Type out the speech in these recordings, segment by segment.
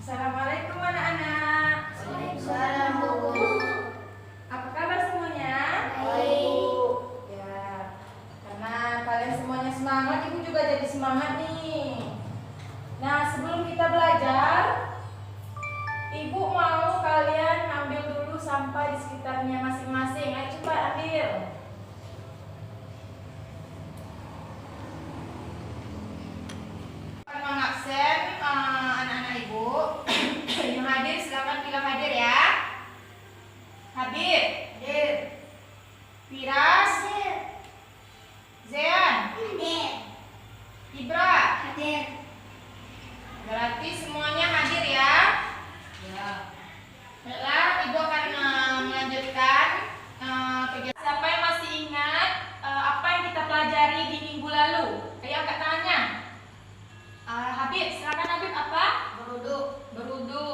Assalamualaikum anak-anak. Waalaikumsalam, Bu. Apa kabar semuanya? Baik. Ya, karena kalian semuanya semangat, Ibu juga jadi semangat nih. Nah, sebelum kita belajar, Ibu mau kalian ambil dulu sampah di sekitarnya masing-masing. Ayo cepat ambil. Akan mengabsen anak-anak Ibu. Yang hadir silakan bilang hadir ya. Hadir. Hadir. Firas. Hadir. Zean. Hadir. Ibra. Hadir. Berarti semuanya hadir ya. Ya. Baiklah, Ibu akan melanjutkan kegiatan. Siapa yang masih ingat apa yang kita pelajari di minggu lalu? Ayo angkat tangannya. Habib, silakan Habib. Apa? Berwudu. Berwudu.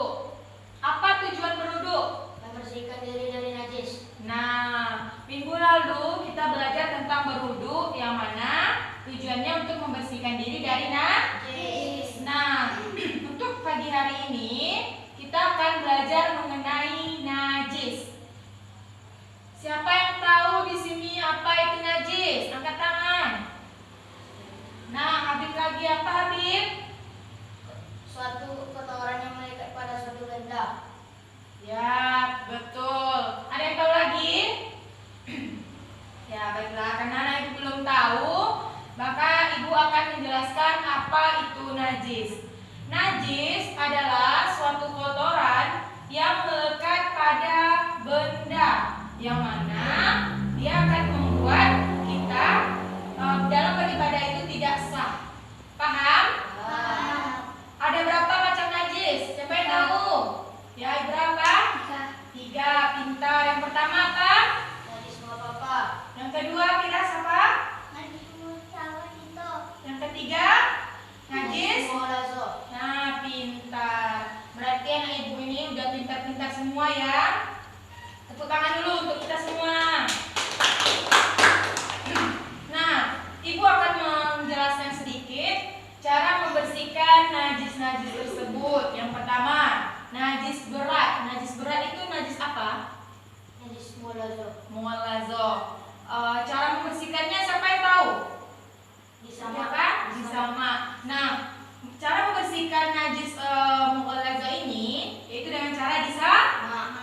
Apa tujuan berwudu? Membersihkan diri dari najis. Nah, minggu lalu kita belajar tentang berwudu yang mana tujuannya untuk membersihkan diri dari Najis. Nah, untuk pagi hari ini kita akan belajar mengenai najis. Siapa yang tahu di sini apa itu najis? Angkat tangan. Nah, Habib lagi apa Habib? Suatu kotoran yang melekat pada suatu benda. Ya, betul. Ada yang tahu lagi? Ya, baiklah. Karena anak ibu belum tahu, maka ibu akan menjelaskan apa itu najis. Najis adalah suatu kotoran yang melekat pada benda, yang mana dia akan membuat kita dalam beribadah itu tidak sah. Paham? Ada berapa macam najis? Siapa yang tahu? Ya, berapa? 3. Pintar. Yang pertama apa? Najis apa? Yang kedua, Firas apa? Najis mutawasito. Yang ketiga, najis. Mughalazo. Nah, pintar. Berarti anak ibu ini udah pintar-pintar semua ya. Tepuk tangan dulu untuk kita semua. Nah, ibu akan menjelaskan sedikit cara membersihkan najis-najis tersebut. Yang pertama, najis berat. Najis berat itu najis apa? Najis mughalazo. Mughalazo. Cara membersihkannya siapa yang tahu? Disama. Disama. Nah, cara membersihkan najis mughalazo ini yaitu dengan cara disama.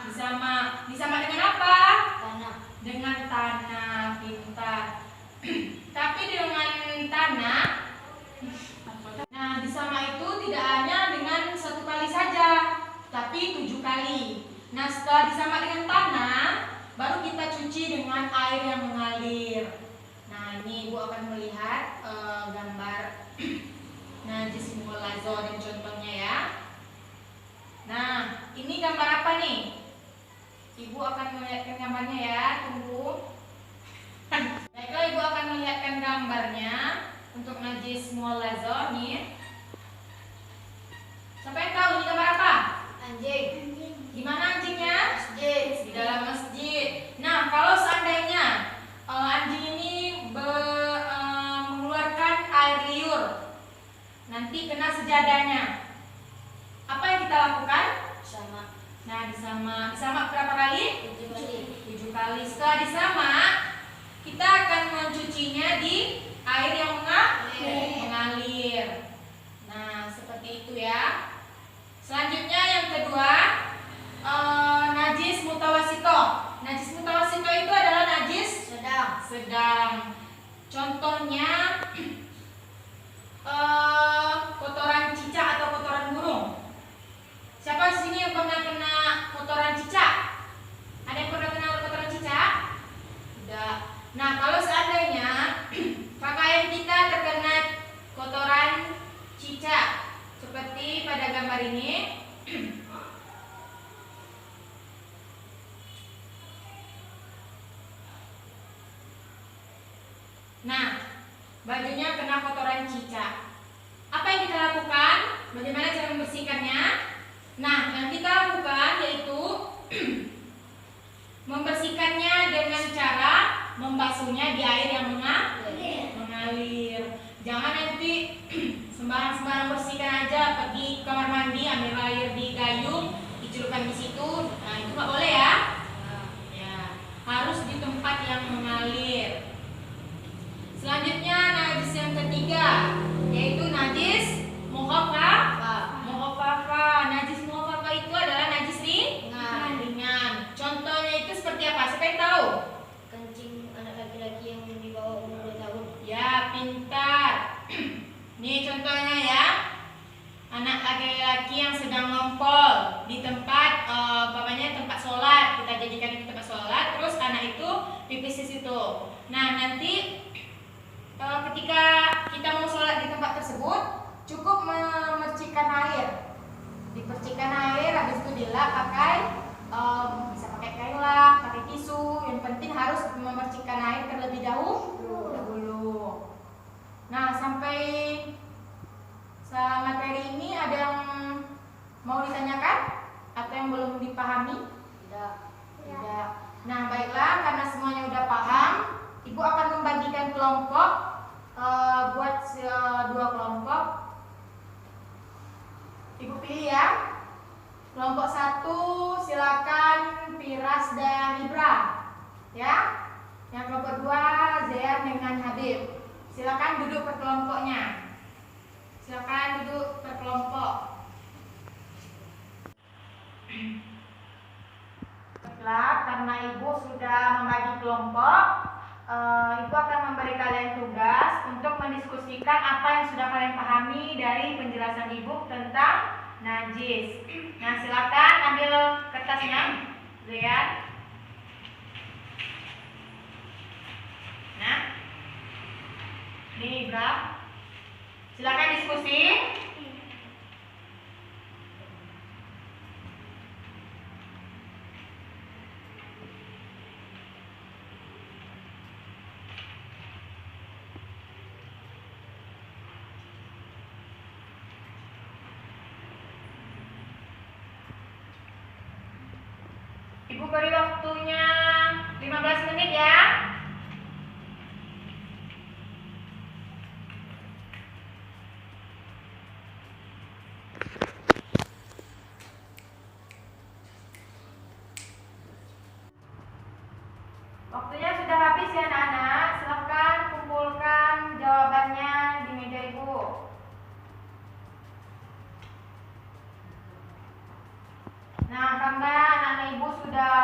Disama dengan apa? Tanah. Dengan tanah. Pintar. Tapi dengan tanah. Nah, disama itu tidak hanya dengan 1 kali saja, tapi 7 kali. Nah, setelah disama dengan tanah, baru kita cuci dengan air yang mengalir. Nah, ini ibu akan melihat gambar najis mughalazo dan contohnya ya. Nah, ini gambar apa nih? Ibu akan melihatkan gambarnya ya. Tunggu. Baiklah, ibu akan melihatkan gambarnya untuk najis mughalazo nih. Siapa yang tahu ini gambar apa? Anjing. Di mana anjingnya? Masjid. Di dalam masjid. Nah, kalau seandainya anjing ini mengeluarkan air liur, nanti kena sejadahnya. Apa yang kita lakukan? Sama. Nah, disama berapa kali? 7 kali. 7 kali. Setelah disama, kita akan mencucinya di air yang mengalir. Nah, seperti itu ya. Selanjutnya yang kedua, najis mutawasito. Najis mutawasito itu adalah najis sedang. Contohnya kotoran cicak atau kotoran burung. Siapa di sini yang pernah kena kotoran cicak? Ada yang pernah kena kotoran cicak? Tidak. Nah, kalau seandainya pakaian kita terkena kotoran cicak seperti pada gambar ini, nah, bajunya kena kotoran cicak. Apa yang kita lakukan? Bagaimana cara membersihkannya? Nah, yang kita lakukan yaitu membersihkannya dengan cara membasuhnya di air yang mengalir. Jangan nanti sembarang bersihkan aja, pergi kamar mandi ambil air di gayung, dicelupkan di situ. Nah, itu nggak boleh ya. Ya, harus di tempat yang mengalir. Selanjutnya najis yang ketiga, yaitu najis mukhafafah. Najis mukhafafah itu adalah najis ringan. Contohnya itu seperti apa? Siapa yang tahu? Kencing anak laki-laki yang di bawah umur 2 tahun. Ya, pintar. Nih contohnya ya. Anak laki-laki yang sedang ngompol di tempat tempat sholat, kita jadikan itu tempat sholat, terus anak itu pipis di situ. Nah, nanti ketika kita mau sholat di tempat tersebut, cukup memercikkan air. Dipercikkan air, habis itu dilap pakai bisa pakai kain lap, pakai tisu. Yang penting harus memercikkan air terlebih dahulu. Nah, sampai materi ini ada yang mau ditanyakan atau yang belum dipahami? Tidak. Nah, baiklah, karena semuanya udah paham, Ibu akan membagikan kelompok buat 2 kelompok. Ibu pilih ya. Kelompok 1 silakan Firas dan Ibra. Ya. Yang kelompok 2 Zean dengan Habib. Silakan duduk per kelompoknya. Silakan duduk per kelompok. Baiklah, karena Ibu sudah membagi kelompok, Ibu akan memberi kalian tugas untuk mendiskusikan apa yang sudah kalian pahami dari penjelasan Ibu tentang najis. Nah, silakan ambil kertasnya, Zean. Nah, ini Ibra. Silakan diskusi. Ibu beri waktunya 15 menit ya. Waktunya sudah habis ya anak-anak. Silahkan kumpulkan jawabannya di meja Ibu. Nah, karena anak-anak Ibu sudah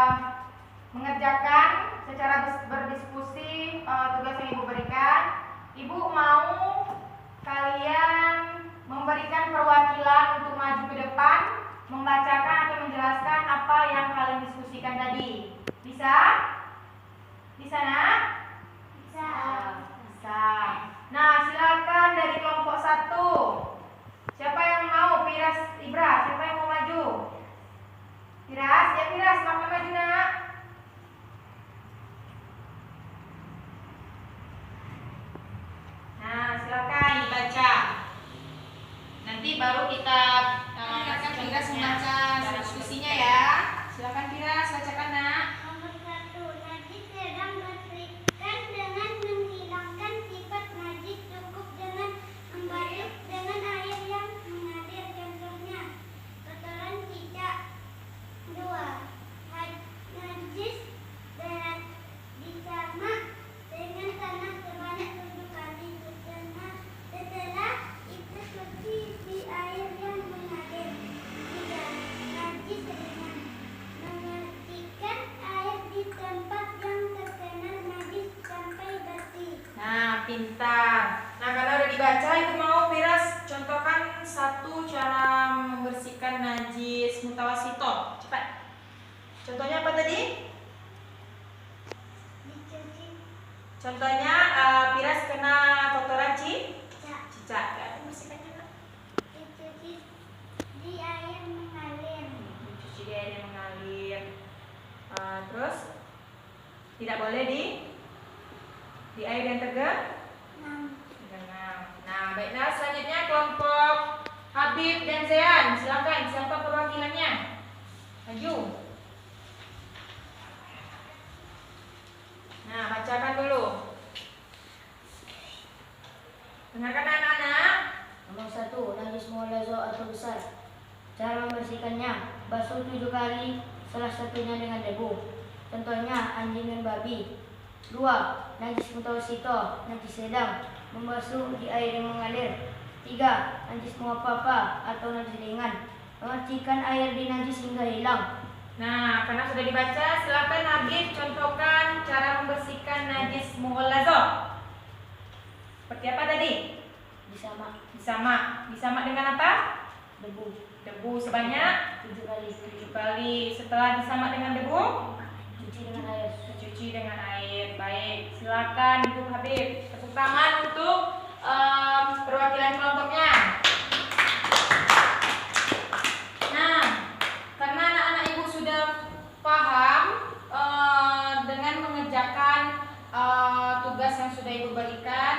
mengerjakan secara berdiskusi tugas yang Ibu berikan, Ibu mau kalian memberikan perwakilan untuk maju ke depan, membacakan atau menjelaskan apa yang kalian diskusikan tadi. Bisa? Bisa nak? Bisa. Nah, silakan dari kelompok 1. Siapa yang mau? Firas, Ibra, siapa yang mau maju? Firas, ya Firas, silakan maju nak. Nah, silakan dibaca. Nanti baru kita kasih tugas membaca diskusinya ya. Silakan Firas, bacakan nak. Nomor 1. Najis sedang bersihkan dengan menghilangkan sifat najis, cukup dengan membasuh dengan air yang mengalir. Contohnya kotoran cicak. 2. Najis dicamak dengan tanah sebanyak 7 kali. Setelah itu cuci di air yang mengalir. 3. Najis ringan, memercikan air di tempat yang terkena najis sampai bersih. Nah, pintar. Nah, karena udah dibaca, Ibu mau Firas contohkan 1 cara membersihkan najis mutawasito. Cepat. Contohnya apa tadi? Dicuci Contohnya Firas kena kotoran cicak. Ya, bersihkannya nak. dicuci di air mengalir. Cuci di air yang mengalir. Terus tidak boleh di air yang tergenang. Nah, baiklah, selanjutnya kelompok Habib dan Zean. Silakan, siapa perwakilannya? Maju. Nah, bacakan dulu. Dengarkan anak-anak. Nomor 1. Najis mughallazah atau besar. membersihkannya. Basuh 7 kali, salah satunya dengan debu. Contohnya anjing dan babi. 2. Najis mutawasito, najis sedang, membasuh di air yang mengalir. 3. Najis muafafa atau najis ringan, memercikan air di najis hingga hilang. Nah, karena sudah dibaca, silakan Nagif contohkan cara membersihkan najis mughallazo. Seperti apa tadi? Disama dengan apa? Debu sebanyak 7 kali. 7 kali. Setelah disama dengan debu, Cuci dengan air. Baik, silakan Ibu Habib. Tepuk tangan untuk perwakilan kelompoknya. Nah, karena anak-anak Ibu sudah paham dengan mengerjakan tugas yang sudah Ibu berikan,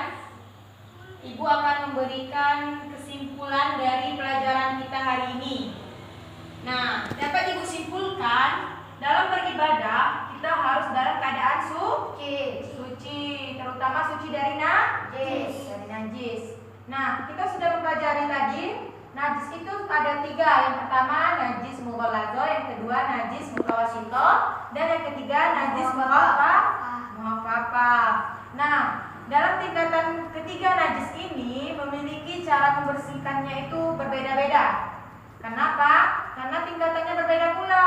Ibu akan memberikan kesimpulan dari pelajaran kita hari ini. Nah, dapat Ibu simpulkan, dalam beribadah kita harus dalam keadaan suci, terutama suci dari najis. Nah, kita sudah mempelajari tadi, najis itu ada 3. Yang pertama najis mughallazo, yang kedua najis mutawasito, dan yang ketiga najis muafafa. Nah, dalam tingkatan ketiga najis ini memiliki cara membersihkannya itu berbeda-beda. Kenapa? Karena tingkatannya berbeda pula.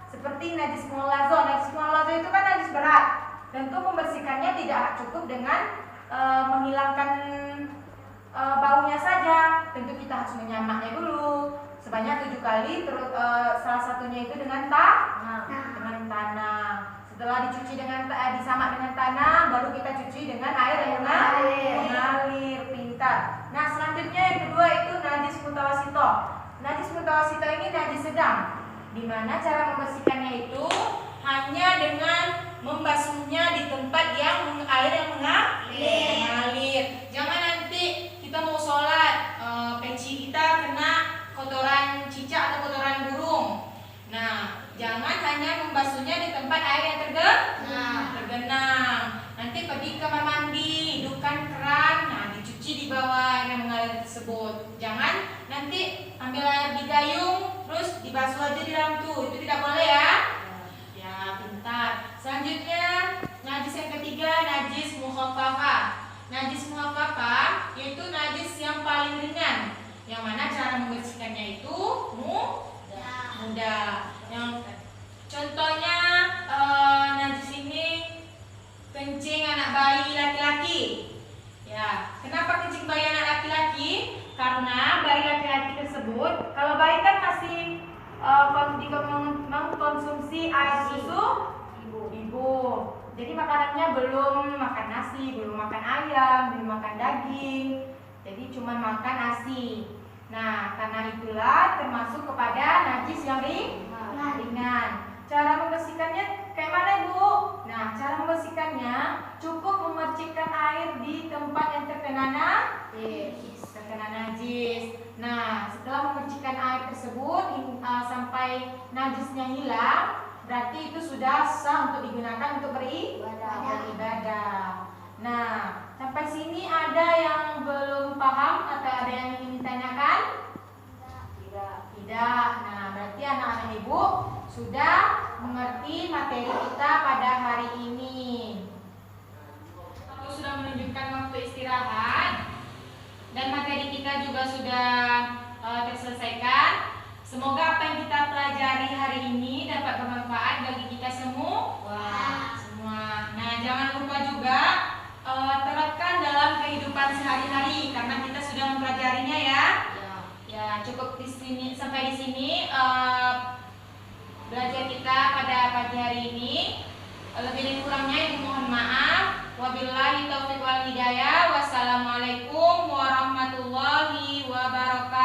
Seperti najis mughallazo. Najis mughallazo itu kan najis berat. Tentu membersihkannya tidak cukup dengan menghilangkan baunya saja. Tentu kita harus menyamaknya dulu sebanyak 7 kali. Terus salah satunya itu dengan tanah. Setelah dicuci disamak dengan tanah, baru kita cuci dengan air yang mengalir. Pintar. Nah, selanjutnya yang kedua itu najis mutawasito. Najis mutawasito ini najis sedang, di mana cara membersihkannya itu hanya dengan membasuhnya di tempat yang air yang mengalir. Jangan nanti kita mau sholat, peci kita kena kotoran cicak atau kotoran burung. Nah, jangan hanya membasuhnya di tempat air yang tergenang. Nanti pergi ke kamar mandi, hidupkan keran, nah dicuci di bawah air yang mengalir tersebut. Jangan nanti ambil air di gayung terus dibasuh aja di dalam tuh, itu tidak boleh ya. Ya, pintar. Selanjutnya najis yang ketiga, najis mukhaffafa. Najis mukhaffafa yaitu najis yang paling ringan, yang mana cara membersihkannya itu mudah. Yang contohnya najis ini kencing anak bayi laki-laki. Ya, kenapa kencing bayi anak laki-laki? Karena bayi laki-laki tersebut, kalau bayi kan masih mengkonsumsi air susu ibu. Jadi makanannya belum makan nasi, belum makan ayam, belum makan daging. Jadi cuma makan nasi. Nah, karena itulah termasuk kepada najis yang ringan. Cara membersihkannya kayak mana, Bu? Nah, cara membersihkannya cukup memercikkan air di tempat yang terkena najis. Nah, setelah memercikkan air tersebut sampai najisnya hilang, berarti itu sudah sah untuk digunakan untuk beribadah. Nah, sampai sini ada yang belum paham atau ada yang ingin ditanyakan? Tidak. Nah, berarti anak-anak Ibu sudah mengerti materi kita pada hari ini. Aku sudah menunjukkan waktu istirahat dan materi kita juga sudah terselesaikan. Semoga apa yang kita pelajari hari ini dapat bermanfaat bagi kita semua. Nah, jangan lupa juga terapkan dalam kehidupan sehari-hari karena kita sudah mempelajarinya ya. Ya, cukup di sini sampai di sini belajar kita pada pagi hari ini. Lebih dan kurangnya Ibu mohon maaf. Wabillahi taufiq wal hidayah. Wassalamualaikum warahmatullahi wabarakatuh.